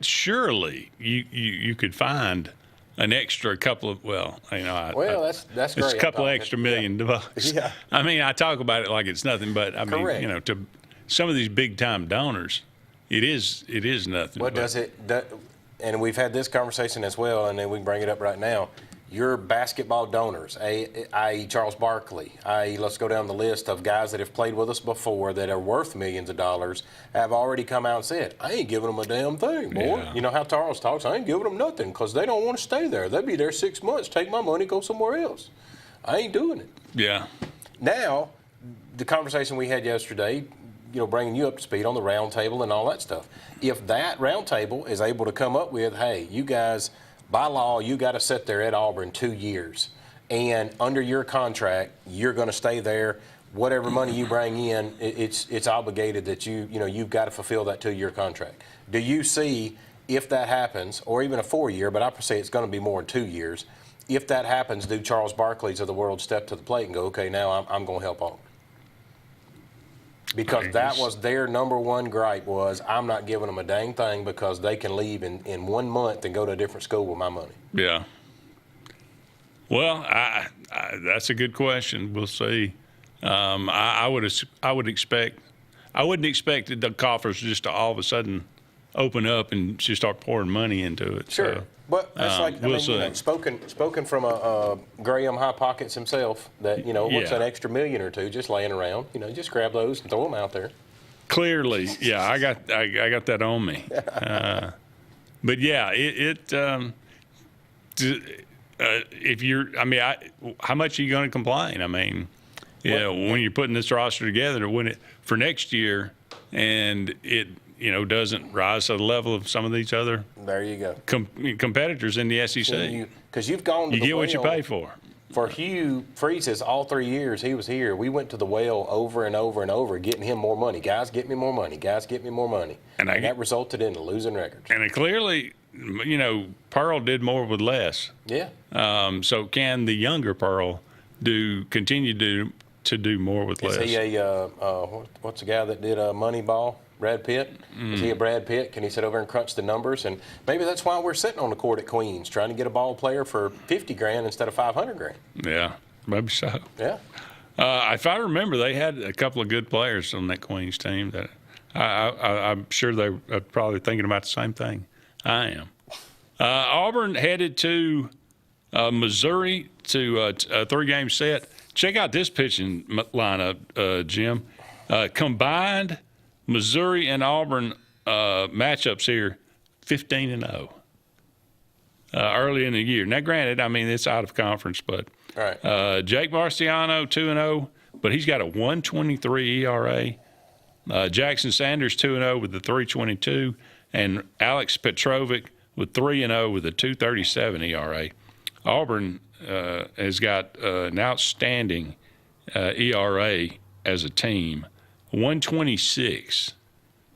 surely you could find an extra couple of that's it's great. a couple of extra million bucks. Yeah. I talk about it like it's nothing, but Correct. To some of these big time donors, it is nothing. What does it? And we've had this conversation as well, and then we can bring it up right now. your basketball donors, i.e. Charles Barkley, i.e. let's go down the list of guys that have played with us before that are worth millions of dollars, have already come out and said, I ain't giving them a damn thing, boy. Yeah. You know how Charles talks, I ain't giving them nothing because they don't want to stay there. They'll be there 6 months, take my money, go somewhere else. I ain't doing it. Yeah. Now, the conversation we had yesterday, bringing you up to speed on the round table and all that stuff. If that round table is able to come up with, hey, you guys, by law, you got to sit there at Auburn 2 years. And under your contract, you're going to stay there. Whatever money you bring in, it's obligated that you've got to fulfill that 2-year contract. Do you see, if that happens, or even a 4-year, but I say it's going to be more than 2 years, if that happens, do Charles Barkley's of the world step to the plate and go, okay, now I'm going to help Auburn? Because that was their number one gripe was, I'm not giving them a dang thing because they can leave in 1 month and go to a different school with my money. Yeah. Well, I that's a good question. We'll see. I wouldn't expect the coffers just to all of a sudden open up and just start pouring money into it. Sure. So, but that's we'll see. Spoken from a Graham High Pockets himself that, what's an extra $1 million or $2 million just laying around, just grab those and throw them out there. Clearly, yeah, I got that on me. But yeah, if you're, how much are you going to complain? When you're putting this roster together to win it for next year, and it doesn't rise to the level of some of these other competitors in the SEC. Because you've gone to you get what you pay for. For Hugh Freeze's all 3 years he was here, we went to the well over and over and over, getting him more money. Guys, get me more money. Guys, get me more money. And that resulted in losing records. And it clearly, Pearl did more with less. Yeah. So can the younger Pearl continue to do more with less? Is he what's the guy that did Moneyball? Brad Pitt? Is he a Brad Pitt? Can he sit over and crunch the numbers? And maybe that's why we're sitting on the court at Queens trying to get a ball player for $50,000 instead of $500,000. Yeah, maybe so. Yeah. If I remember, they had a couple of good players on that Queens team that I'm sure they are probably thinking about the same thing I am. Auburn headed to Missouri to a 3-game set. Check out this pitching lineup, Jim. Combined Missouri and Auburn matchups here, 15-0 early in the year. Now, granted, it's out of conference, but Jake Marciano 2-0, but he's got a 1.23 ERA. Jackson Sanders 2-0 with the 3.22, and Alex Petrovic with 3-0 with a 2.37 ERA. Auburn has got an outstanding ERA as a team. 126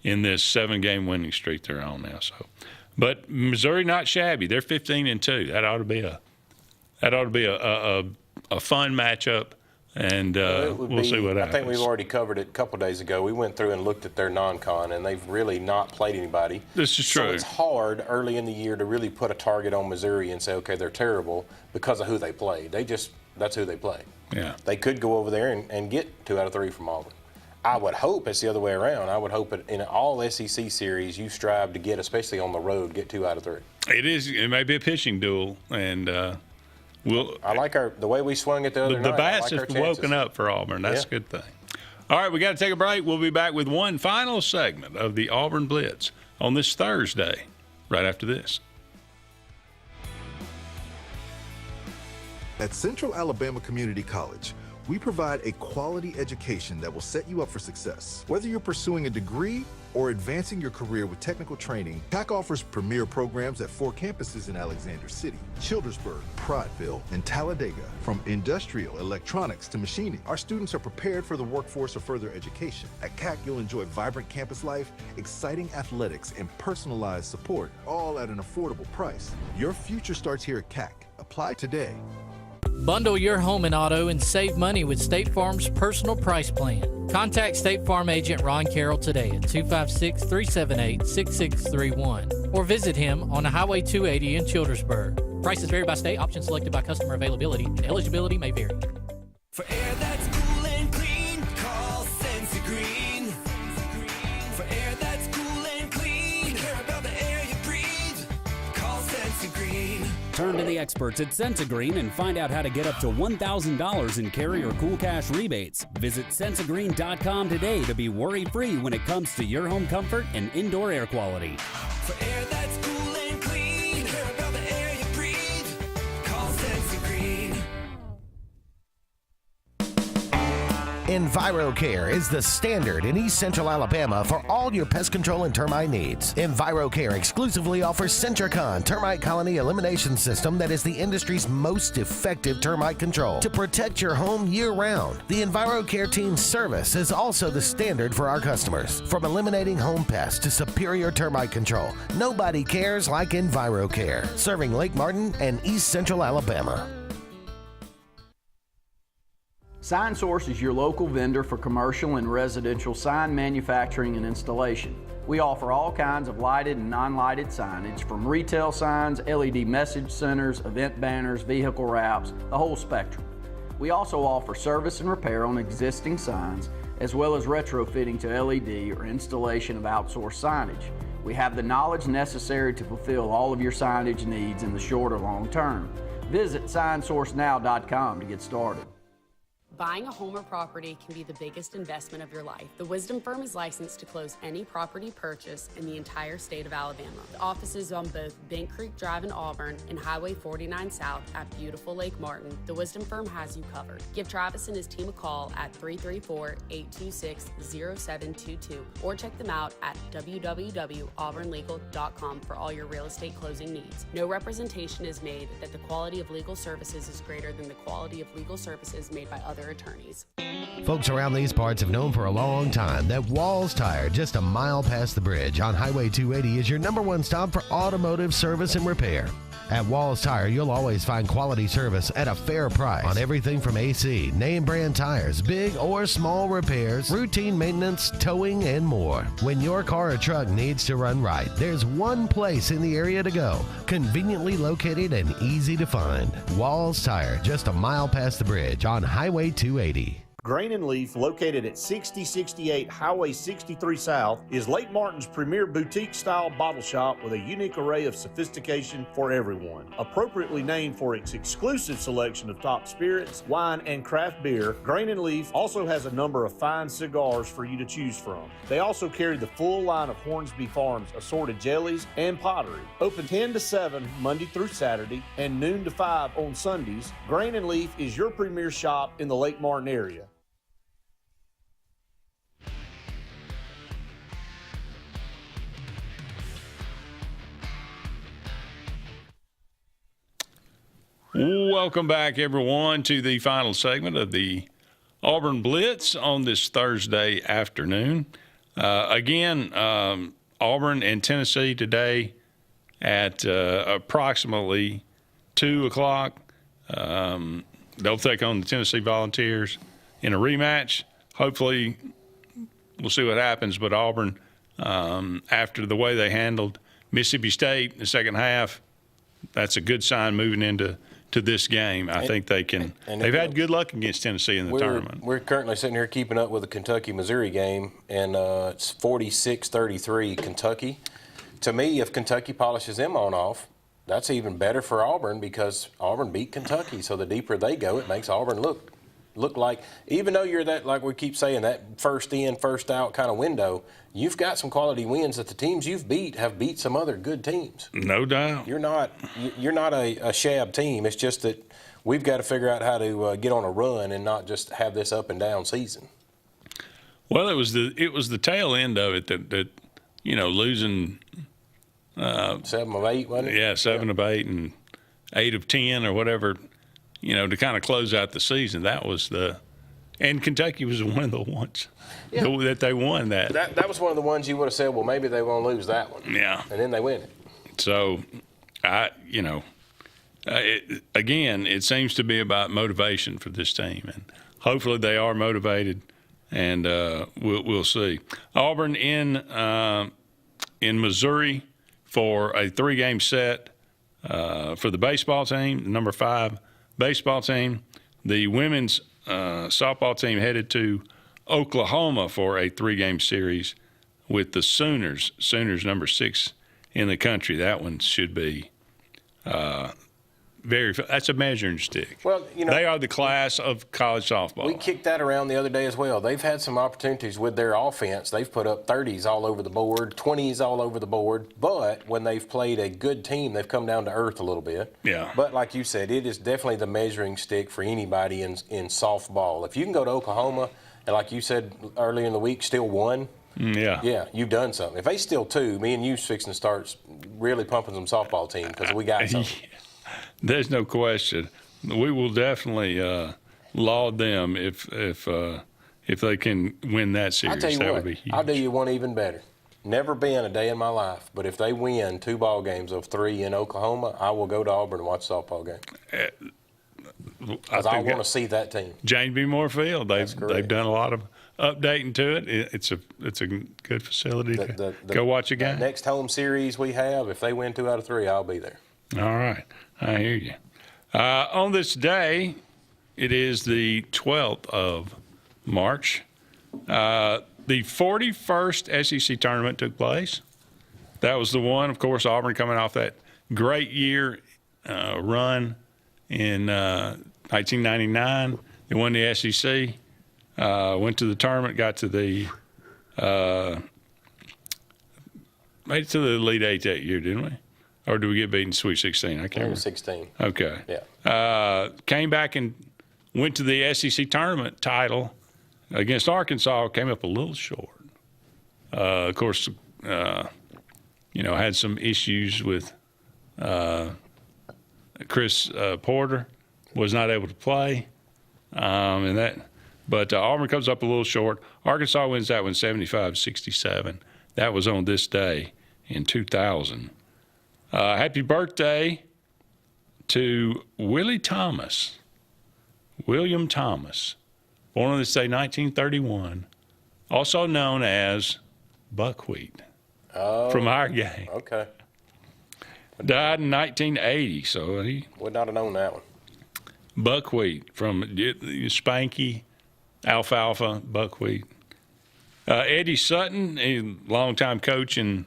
in this 7-game winning streak they're on now. So, but Missouri not shabby. They're 15-2. That ought to be a fun matchup, and we'll see what happens. I think we've already covered it a couple days ago. We went through and looked at their non-con, and they've really not played anybody. This is true. So it's hard early in the year to really put a target on Missouri and say, okay, they're terrible because of who they play. That's who they play. Yeah. They could go over there and get 2 out of 3 from Auburn. I would hope it's the other way around. I would hope in all SEC series you strive to get, especially on the road, get 2 out of 3. It is. It may be a pitching duel, and I like the way we swung it the other night. The bats have woken up for Auburn. That's a good thing. All right, we got to take a break. We'll be back with one final segment of the Auburn Blitz on this Thursday, right after this. At Central Alabama Community College, we provide a quality education that will set you up for success. Whether you're pursuing a degree or advancing your career with technical training, TAC offers premier programs at 4 campuses in Alexander City, Childersburg, Prattville, and Talladega. From industrial, electronics to machining, our students are prepared for the workforce or further education. At CAC, you'll enjoy vibrant campus life, exciting athletics, and personalized support, all at an affordable price. Your future starts here at CAC. Apply today. Bundle your home and auto and save money with State Farm's personal price plan. Contact State Farm agent Ron Carroll today at 256-378-6631 or visit him on Highway 280 in Childersburg. Prices vary by state, options selected by customer availability, and eligibility may vary. For air that's cool and clean, call Sensi Green. For air that's cool and clean, we care about the air you breathe. Call Sensi Green. Turn to the experts at Sensagreen and find out how to get up to $1,000 in carry or cool cash rebates. Visit Sensagreen.com today to be worry-free when it comes to your home comfort and indoor air quality. For air that's cool and clean, care about the air you breathe. Call Sensagreen. EnviroCare is the standard in East Central Alabama for all your pest control and termite needs. EnviroCare exclusively offers Centricon termite colony elimination system that is the industry's most effective termite control to protect your home year-round. The EnviroCare team's service is also the standard for our customers. From eliminating home pests to superior termite control, nobody cares like EnviroCare. Serving Lake Martin and East Central Alabama. Sign Source is your local vendor for commercial and residential sign manufacturing and installation. We offer all kinds of lighted and non-lighted signage, from retail signs, LED message centers, event banners, vehicle wraps, the whole spectrum. We also offer service and repair on existing signs, as well as retrofitting to LED or installation of outsourced signage. We have the knowledge necessary to fulfill all of your signage needs in the short or long term. Visit signsourcenow.com to get started. Buying a home or property can be the biggest investment of your life. The Wisdom Firm is licensed to close any property purchase in the entire state of Alabama. The offices on both Bent Creek Drive in Auburn and Highway 49 South at beautiful Lake Martin. The Wisdom Firm has you covered. Give Travis and his team a call at 334-826-0722 or check them out at www.auburnlegal.com for all your real estate closing needs. No representation is made that the quality of legal services is greater than the quality of legal services made by other attorneys. Folks around these parts have known for a long time that Walls Tire, just a mile past the bridge on Highway 280, is your #1 stop for automotive service and repair. At Walls Tire, you'll always find quality service at a fair price on everything from AC, name brand tires, big or small repairs, routine maintenance, towing, and more. When your car or truck needs to run right, there's one place in the area to go, conveniently located and easy to find. Walls Tire, just a mile past the bridge on Highway 280. Grain and Leaf, located at 6068 Highway 63 South, is Lake Martin's premier boutique-style bottle shop with a unique array of sophistication for everyone. Appropriately named for its exclusive selection of top spirits, wine, and craft beer, Grain and Leaf also has a number of fine cigars for you to choose from. They also carry the full line of Hornsby Farms assorted jellies and pottery. Open 10 to 7 Monday through Saturday and noon to 5 on Sundays, Grain and Leaf is your premier shop in the Lake Martin area. Welcome back, everyone, to the final segment of the Auburn Blitz on this Thursday afternoon. Again, Auburn and Tennessee today at approximately 2 o'clock. They'll take on the Tennessee Volunteers in a rematch. Hopefully, we'll see what happens. But Auburn, after the way they handled Mississippi State in the second half, that's a good sign moving into this game. I think they can. They've had good luck against Tennessee in the tournament. We're currently sitting here keeping up with the Kentucky-Missouri game, and it's 46-33 Kentucky. To me, if Kentucky polishes them on off, that's even better for Auburn because Auburn beat Kentucky. So the deeper they go, it makes Auburn look like, even though you're that, like we keep saying, that first in, first out kind of window, you've got some quality wins that the teams you've beat have beat some other good teams. No doubt. You're not a shab team. It's just that we've got to figure out how to get on a run and not just have this up and down season. Well, it was the tail end of it that losing 7 of 8, wasn't it? Yeah, 7 of 8 and 8 of 10 or whatever. To kind of close out the season, and Kentucky was one of the ones that they won that. That was one of the ones you would have said, well, maybe they won't lose that one. Yeah. And then they win it. So, again, it seems to be about motivation for this team, and hopefully they are motivated, and we'll see. Auburn in Missouri for a 3-game set for the baseball team, the number 5 baseball team. The women's softball team headed to Oklahoma for a 3-game series with the Sooners. Sooners number 6 in the country. That one should be That's a measuring stick. Well, they are the class of college softball. We kicked that around the other day as well. They've had some opportunities with their offense. They've put up 30s all over the board, 20s all over the board. But when they've played a good team, they've come down to earth a little bit. Yeah. But like you said, it is definitely the measuring stick for anybody in softball. If you can go to Oklahoma and, like you said earlier in the week, still won. Yeah, you've done something. If they still 2, me and you's fixing to start really pumping some softball team because we got something. There's no question. We will definitely laud them if they can win that series. I'll tell you that what, would be huge. I'll do you one even better. Never been a day in my life, but if they win 2 ball games of 3 in Oklahoma, I will go to Auburn and watch a softball game. Because I want to see that team. James B. Moore Field. They've done a lot of updating to it. It's a good facility to go watch a game. The next home series we have, if they win 2 out of 3, I'll be there. All right. I hear you. On this day, it is the 12th of March. The 41st SEC tournament took place. That was the one, of course, Auburn coming off that great year run in 1999. They won the SEC, went to the tournament, got to the made it to the Elite Eight that year, didn't we? Or did we get beaten Sweet 16? I can't remember. 16. Okay. Yeah. Came back and went to the SEC tournament title against Arkansas. Came up a little short. Of course, had some issues with Chris Porter. Was not able to play, but Auburn comes up a little short. Arkansas wins that one 75-67. That was on this day in 2000. Happy birthday to William Thomas, born on this day, 1931, also known as Buckwheat from our gang. Okay. Died in 1980, so he would not have known that one. Buckwheat from Spanky, Alfalfa, Buckwheat. Eddie Sutton, a longtime coach in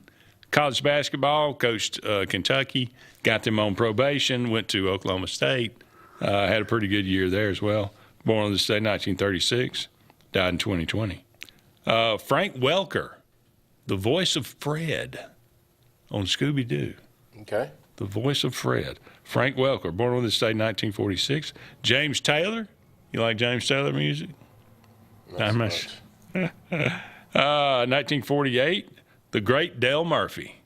college basketball, coached Kentucky, got them on probation, went to Oklahoma State, had a pretty good year there as well. Born on this day, 1936, died in 2020. Frank Welker, the voice of Fred on Scooby-Doo. Okay. The voice of Fred. Frank Welker, born on this day, 1946. James Taylor. You like James Taylor music? Not much. 1948. The great Dale Murphy.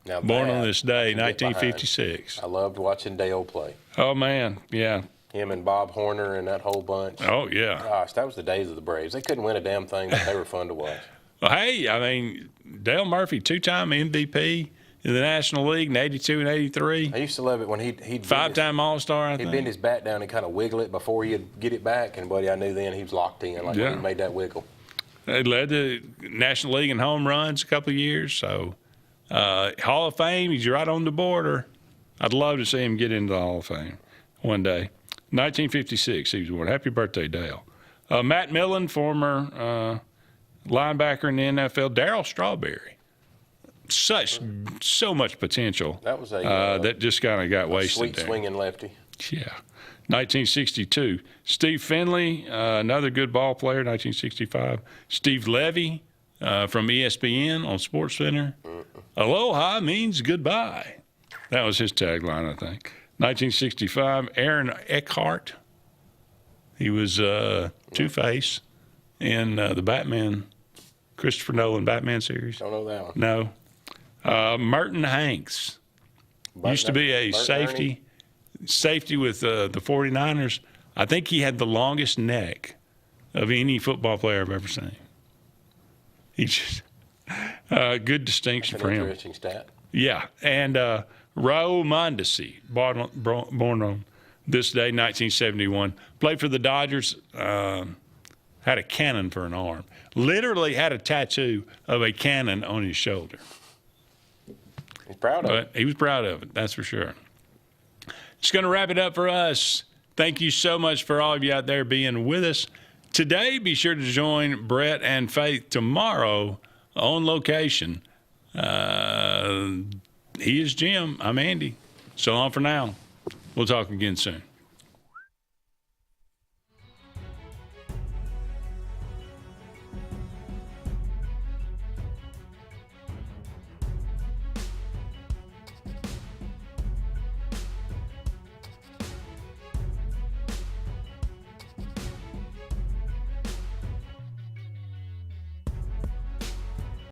Now born on this day, 1956. I loved watching Dale play. Oh, man. Yeah. Him and Bob Horner and that whole bunch. Oh, yeah. Gosh, that was the days of the Braves. They couldn't win a damn thing, but they were fun to watch. Well, hey, I mean, Dale Murphy, 2-time MVP in the National League in 82 and 83. I used to love it when he'd 5-time All-Star, I think. He'd bend his bat down and kind of wiggle it before he'd get it back, and buddy, I knew then he was locked in, like when he made that wiggle. They led the National League in home runs a couple of years, so Hall of Fame, he's right on the border. I'd love to see him get into the Hall of Fame one day. 1956, he was born. Happy birthday, Dale. Matt Millen, former linebacker in the NFL. Darryl Strawberry. So much potential. That was that just kind of got wasted sweet there. swinging lefty. Yeah. 1962. Steve Finley, another good ball player, 1965. Steve Levy from ESPN on SportsCenter. Aloha means goodbye. That was his tagline, I think. 1965. Aaron Eckhart. He was Two-Face in the Batman, Christopher Nolan Batman series. Don't know that one. No. Merton Hanks. Used to be a safety with the 49ers. I think he had the longest neck of any football player I've ever seen. He just good distinction for him. Interesting stat. Yeah, and Raul Mondesi, born on this day, 1971, played for the Dodgers. Had a cannon for an arm. Literally had a tattoo of a cannon on his shoulder. He's proud of it. He was proud of it, that's for sure. It's going to wrap it up for us. Thank you so much for all of you out there being with us today. Be sure to join Brett and Faith tomorrow on location. He is Jim. I'm Andy. So long for now. We'll talk again soon.